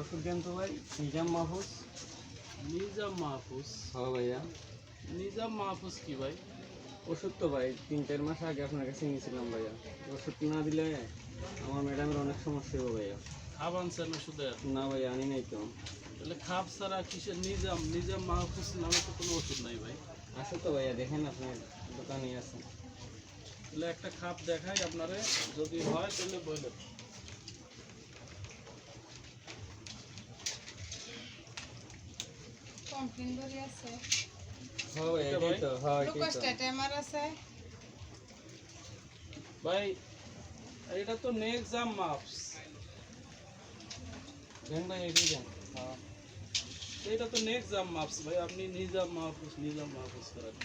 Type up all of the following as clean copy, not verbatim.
ওষুধ দেন তো ভাই। নিজাম মাহফুজ। নিজাম মাহফুজ? হ্যাঁ ভাইয়া। নিজাম মাহফুজ কি ভাই? ওষুধ তো ভাই 3-4 মাস আগে আপনার কাছে নিয়েছিলাম ভাইয়া। ওষুধ না দিলে আমার ম্যাডামের অনেক সমস্যা হবে ভাইয়া। খাপ আনছেন ওষুধের? না ভাইয়া, আনি নাই তো। তাহলে খাপ ছাড়া কিসের নিজাম? নিজাম মাহফুজ নামে তো কোনো ওষুধ নাই ভাই। আছে তো ভাইয়া, দেখেন আপনার দোকানেই আছে। তাহলে একটা খাপ দেখাই আপনারে, যদি হয় তাহলে বললেন। কমপ্লেন ধরে আছে। হ্যাঁ ভাইয়া, এটাই তো। হ্যাঁ এটাই গ্লুকোজ তো টাইমার আছে। ভাই এটা তো নিজাম মাহফুজ। দেন ভাই, এটাই দেন। হ্যাঁ এটা তো নিজাম মাহফুজ ভাই, আপনি নিজাম মাহফুজ করেন।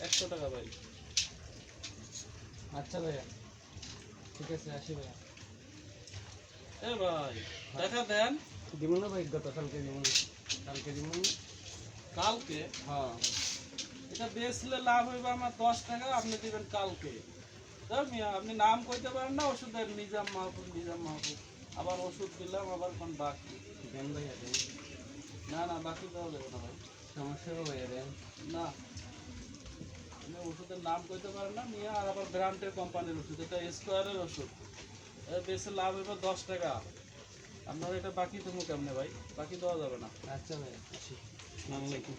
100 টাকা ভাই। আচ্ছা ভাইয়া, ঠিক আছে, আসি ভাইয়া। এ ভাই দেখা দেন। দিব না ভাই, গতকালকে দিব না। কালকে দিব না। কালকে? হ্যাঁ এটা বেচলে লাভ হইবে আমার 10 টাকা, আপনি দিবেন কালকে। মিয়া আপনি নাম কইতে পারেন না ওষুধের, নিজাম মাহফুজ নিজাম মাহফুজ। আবার ওষুধ দিলাম, আবার কোন বাকি। দেন ভাইয়া, দেন। না না, বাকি দেওয়া যাবে না ভাই। সমস্যা হবে ভাইয়া, দেন। না, আপনি ওষুধের নাম কইতে পারেন না মিয়া, আর আবার ব্র্যান্ডের কোম্পানির ওষুধ, এটা স্কোয়ারের ওষুধ। এর বেশি লাভ হইবে 10 টাকা। আপনার এটা বাকি দেবো কেমনে ভাই? বাকি দেওয়া যাবে না। আচ্ছা ভাইয়া, আসি। আসসালামু আলাইকুম।